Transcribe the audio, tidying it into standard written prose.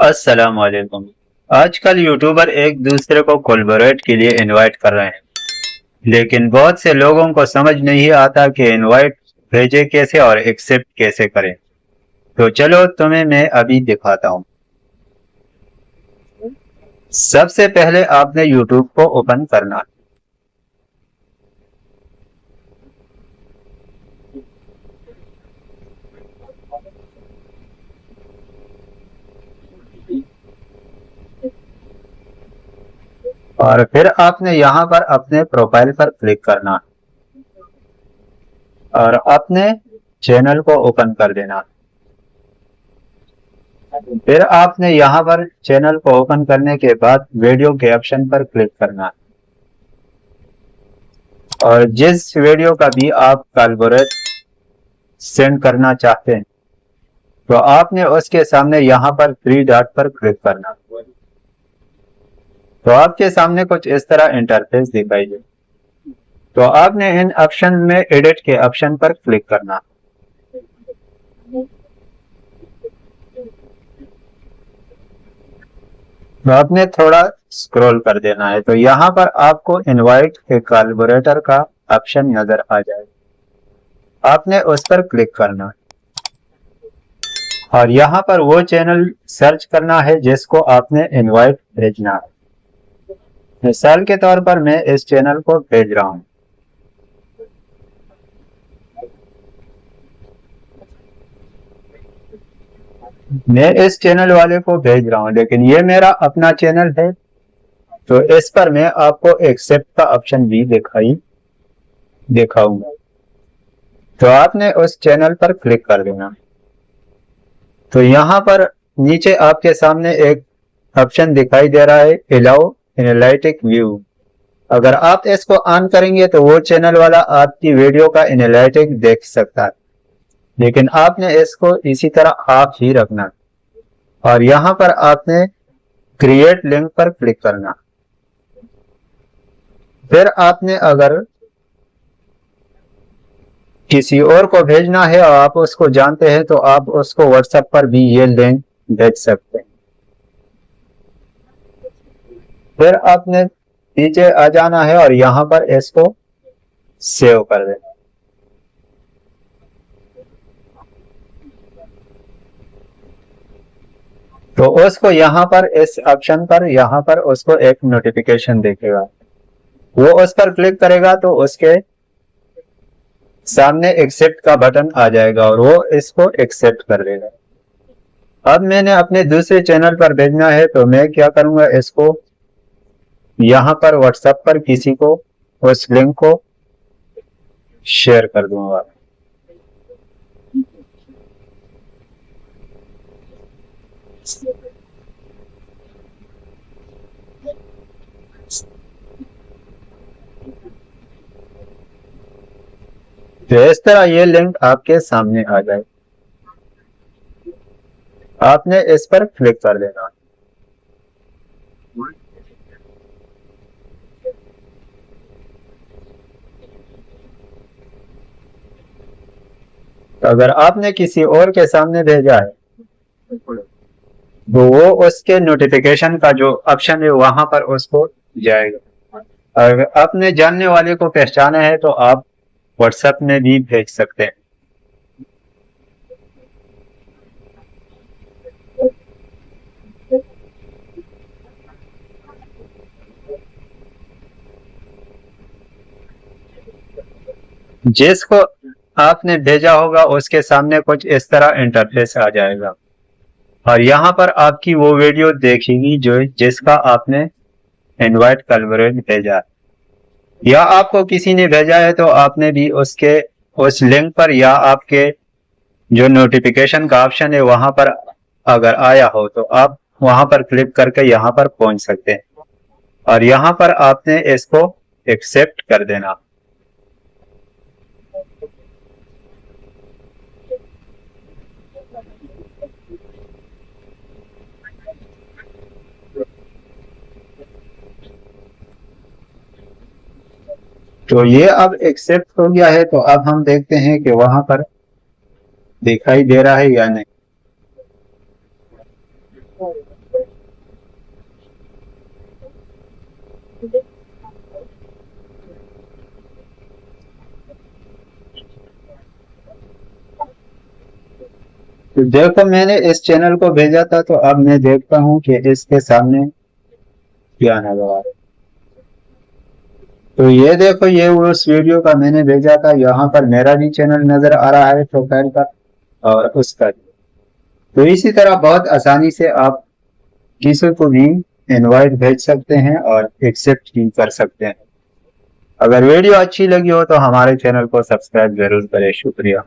अस्सलाम वालेकुम। आजकल यूट्यूबर एक दूसरे को कोलैबोरेट के लिए इनवाइट कर रहे हैं, लेकिन बहुत से लोगों को समझ नहीं आता कि इनवाइट भेजे कैसे और एक्सेप्ट कैसे करें। तो चलो तुम्हें मैं अभी दिखाता हूँ। सबसे पहले आपने यूट्यूब को ओपन करना है। और फिर आपने यहाँ पर अपने प्रोफाइल पर क्लिक करना है और अपने चैनल को ओपन कर देना है। फिर आपने यहाँ पर चैनल को ओपन करने के बाद वीडियो के ऑप्शन पर क्लिक करना है और जिस वीडियो का भी आप कोलैबोरेट सेंड करना चाहते हैं तो आपने उसके सामने यहाँ पर थ्री डॉट पर क्लिक करना। तो आपके सामने कुछ इस तरह इंटरफेस दिखाई दे। तो आपने इन ऑप्शन में एडिट के ऑप्शन पर क्लिक करना। तो आपने थोड़ा स्क्रॉल कर देना है तो यहाँ पर आपको इनवाइट ए कोलैबोरेटर का ऑप्शन नजर आ जाएगा। आपने उस पर क्लिक करना और यहाँ पर वो चैनल सर्च करना है जिसको आपने इनवाइट भेजना है। मिसाल के तौर पर मैं इस चैनल को भेज रहा हूँ। मैं इस चैनल वाले को भेज रहा हूँ, लेकिन ये मेरा अपना चैनल है तो इस पर मैं आपको एक्सेप्ट का ऑप्शन भी दिखाऊंगा। तो आपने उस चैनल पर क्लिक कर देना। तो यहाँ पर नीचे आपके सामने एक ऑप्शन दिखाई दे रहा है अलाउ एनालिटिक व्यू। अगर आप इसको ऑन करेंगे तो वो चैनल वाला आपकी वीडियो का एनालिटिक देख सकता है, लेकिन आपने इसको इसी तरह ऑफ ही रखना और यहाँ पर आपने क्रिएट लिंक पर क्लिक करना। फिर आपने अगर किसी और को भेजना है और आप उसको जानते हैं तो आप उसको व्हाट्सएप पर भी ये लिंक भेज सकते हैं। फिर आपने नीचे आ जाना है और यहाँ पर इसको सेव कर देना। तो उसको यहाँ पर इस ऑप्शन पर यहाँ पर उसको एक नोटिफिकेशन दिखेगा, वो उस पर क्लिक करेगा तो उसके सामने एक्सेप्ट का बटन आ जाएगा और वो इसको एक्सेप्ट कर देगा। अब मैंने अपने दूसरे चैनल पर भेजना है तो मैं क्या करूंगा, इसको यहाँ पर व्हाट्सएप पर किसी को उस लिंक को शेयर कर दूंगा। तो इस तरह ये लिंक आपके सामने आ जाए। आपने इस पर क्लिक कर देना। तो अगर आपने किसी और के सामने भेजा है तो वो उसके नोटिफिकेशन का जो ऑप्शन है वहां पर उसको जाएगा। अगर अपने जानने वाले को पहचाना है तो आप व्हाट्सएप में भी भेज सकते हैं। जिसको आपने भेजा होगा उसके सामने कुछ इस तरह इंटरफेस आ जाएगा और यहाँ पर आपकी वो वीडियो देखेगी जो जिसका आपने इनवाइट कोलैबोरेट भेजा है। या आपको किसी ने भेजा है तो आपने भी उसके उस लिंक पर या आपके जो नोटिफिकेशन का ऑप्शन है वहां पर अगर आया हो तो आप वहां पर क्लिक करके यहाँ पर पहुंच सकते हैं और यहाँ पर आपने इसको एक्सेप्ट कर देना। तो ये अब एक्सेप्ट हो गया है तो अब हम देखते हैं कि वहां पर दिखाई दे रहा है या नहीं। तो देखो मैंने इस चैनल को भेजा था, तो अब मैं देखता हूँ कि इसके सामने क्या नजर आ रहा है। तो ये देखो, ये उस वीडियो का मैंने भेजा था, यहाँ पर मेरा भी चैनल नजर आ रहा है प्रोफाइल पर और उसका भी। तो इसी तरह बहुत आसानी से आप किसी को भी इनवाइट भेज सकते हैं और एक्सेप्ट भी कर सकते हैं। अगर वीडियो अच्छी लगी हो तो हमारे चैनल को सब्सक्राइब जरूर करें। शुक्रिया।